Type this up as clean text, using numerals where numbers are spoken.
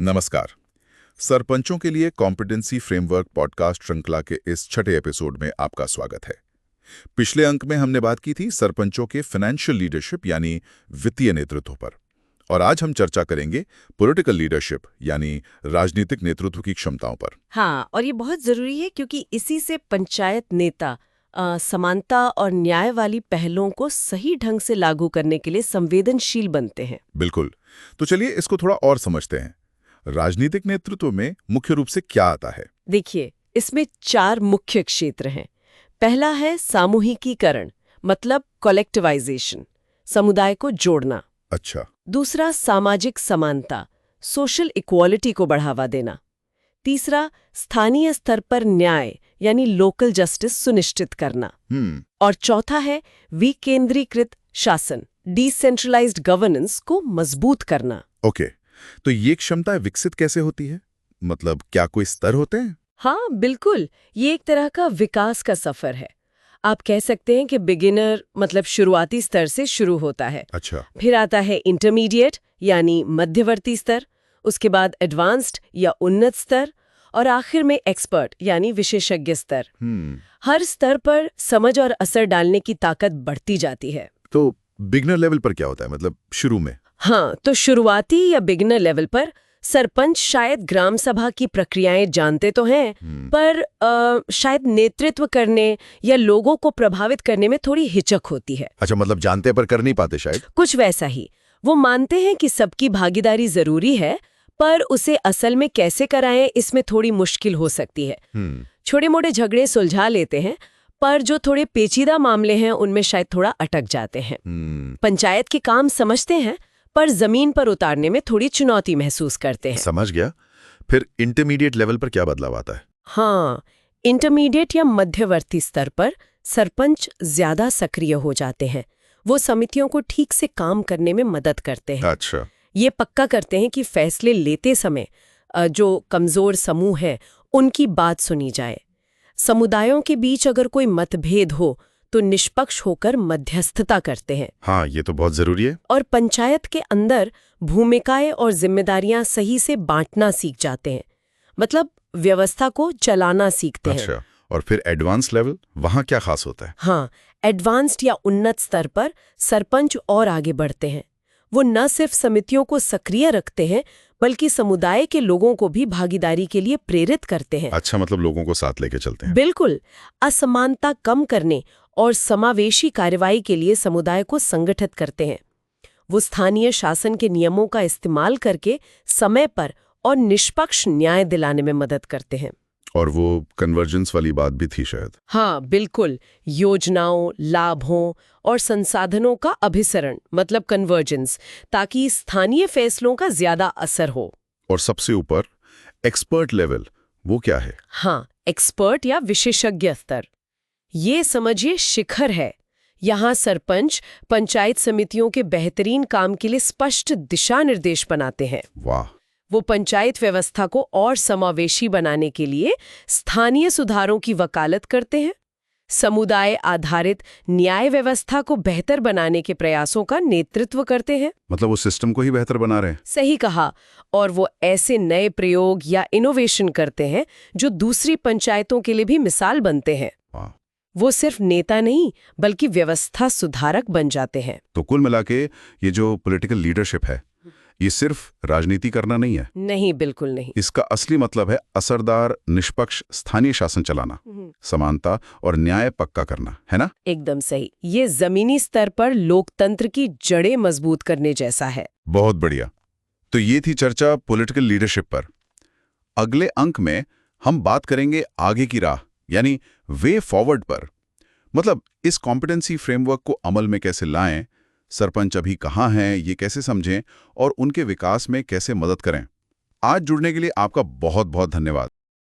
नमस्कार। सरपंचों के लिए कॉम्पिटेंसी फ्रेमवर्क पॉडकास्ट श्रृंखला के इस छठे एपिसोड में आपका स्वागत है। पिछले अंक में हमने बात की थी सरपंचों के फाइनेंशियल लीडरशिप यानी वित्तीय नेतृत्व पर, और आज हम चर्चा करेंगे पॉलिटिकल लीडरशिप यानी राजनीतिक नेतृत्व की क्षमताओं पर। हाँ, और ये बहुत जरूरी है क्योंकि इसी से पंचायत नेता समानता और न्याय वाली पहलों को सही ढंग से लागू करने के लिए संवेदनशील बनते हैं। बिल्कुल। तो चलिए इसको थोड़ा और समझते हैं। राजनीतिक नेतृत्व में मुख्य रूप से क्या आता है? देखिए, इसमें 4 मुख्य क्षेत्र हैं। पहला है सामूहिकीकरण, मतलब कलेक्टिवाइजेशन, समुदाय को जोड़ना। अच्छा। दूसरा सामाजिक समानता, सोशल इक्वालिटी को बढ़ावा देना। तीसरा स्थानीय स्तर पर न्याय यानी लोकल जस्टिस सुनिश्चित करना। और चौथा है विकेंद्रीकृत शासन, डिसेंट्रलाइज्ड गवर्नेंस को मजबूत करना। ओके, तो ये क्षमता विकसित कैसे होती है? मतलब क्या कोई स्तर होते हैं? हाँ बिल्कुल, ये एक तरह का विकास का सफर है। आप कह सकते हैं कि बिगिनर मतलब शुरुआती स्तर से शुरू होता है। अच्छा। फिर आता है इंटरमीडिएट यानी मध्यवर्ती स्तर, उसके बाद एडवांस्ड या उन्नत स्तर, और आखिर में एक्सपर्ट यानी विशेषज्ञ स्तर। हर स्तर पर समझ और असर डालने की ताकत बढ़ती जाती है। तो बिगनर लेवल पर क्या होता है, मतलब शुरू में? हाँ, तो शुरुआती या बिगिनर लेवल पर सरपंच शायद ग्राम सभा की प्रक्रियाएं जानते तो हैं, पर शायद नेतृत्व करने या लोगों को प्रभावित करने में थोड़ी हिचक होती है। अच्छा, मतलब जानते पर कर नहीं पाते शायद। कुछ वैसा ही। वो मानते हैं कि सबकी भागीदारी जरूरी है, पर उसे असल में कैसे कराएं इसमें थोड़ी मुश्किल हो सकती है। छोटे मोटे झगड़े सुलझा लेते हैं, पर जो थोड़े पेचीदा मामले हैं उनमें शायद थोड़ा अटक जाते हैं। पंचायत के काम समझते हैं, पर जमीन पर उतारने में थोड़ी चुनौती महसूस करते हैं। समझ गया। फिर इंटरमीडिएट लेवल पर क्या बदलाव आता है? हाँ, इंटरमीडिएट या मध्यवर्ती स्तर पर सरपंच ज्यादा सक्रिय हो जाते हैं। वो समितियों को ठीक से काम करने में मदद करते हैं। अच्छा। ये पक्का करते हैं कि फैसले लेते समय जो कमजोर समूह है उनकी बात सुनी जाए। समुदायों के बीच अगर कोई मतभेद हो तो निष्पक्ष होकर मध्यस्थता करते हैं। हाँ, ये तो बहुत जरूरी है। और पंचायत के अंदर भूमिकाएं और जिम्मेदारियां सही से बांटना सीख जाते हैं, मतलब व्यवस्था को चलाना सीखते हैं। अच्छा, और फिर एडवांस लेवल, वहाँ क्या खास होता है? हाँ, एडवांस्ड या उन्नत स्तर पर सरपंच और आगे बढ़ते हैं। वो न सिर्फ समितियों को सक्रिय रखते हैं, बल्कि समुदाय के लोगों को भी भागीदारी के लिए प्रेरित करते हैं। अच्छा, मतलब लोगों को साथ लेके चलते हैं। बिल्कुल। असमानता कम करने और समावेशी कार्रवाई के लिए समुदाय को संगठित करते हैं। वो स्थानीय शासन के नियमों का इस्तेमाल करके समय पर और निष्पक्ष न्याय दिलाने में मदद करते हैं। और वो कन्वर्जेंस वाली बात भी थी शायद। हाँ बिल्कुल, योजनाओं, लाभों और संसाधनों का अभिसरण मतलब कन्वर्जेंस, ताकि स्थानीय फैसलों का ज्यादा असर हो। और सबसे ऊपर एक्सपर्ट लेवल, वो क्या है? हाँ, एक्सपर्ट या विशेषज्ञ स्तर, ये समझिए शिखर है। यहाँ सरपंच पंचायत समितियों के बेहतरीन काम के लिए स्पष्ट दिशा निर्देश बनाते हैं। वाह। वो पंचायत व्यवस्था को और समावेशी बनाने के लिए स्थानीय सुधारों की वकालत करते हैं, समुदाय आधारित न्याय व्यवस्था को बेहतर बनाने के प्रयासों का नेतृत्व करते हैं। मतलब वो सिस्टम को ही बेहतर बना रहे हैं। सही कहा। और वो ऐसे नए प्रयोग या इनोवेशन करते हैं जो दूसरी पंचायतों के लिए भी मिसाल बनते हैं। वो सिर्फ नेता नहीं बल्कि व्यवस्था सुधारक बन जाते हैं। तो कुल मिला के ये जो पॉलिटिकल लीडरशिप है, ये सिर्फ राजनीति करना नहीं है। नहीं, बिल्कुल नहीं। इसका असली मतलब है असरदार, निष्पक्ष स्थानीय शासन चलाना, समानता और न्याय पक्का करना, है ना? एकदम सही। ये जमीनी स्तर पर लोकतंत्र की जड़ें मजबूत करने जैसा है। बहुत बढ़िया। तो ये थी चर्चा पॉलिटिकल लीडरशिप पर। अगले अंक में हम बात करेंगे आगे की राह यानी वे फॉरवर्ड पर। मतलब इस कॉम्पिटेंसी फ्रेमवर्क को अमल में कैसे लाएं, सरपंच अभी कहाँ हैं ये कैसे समझें और उनके विकास में कैसे मदद करें। आज जुड़ने के लिए आपका बहुत बहुत धन्यवाद।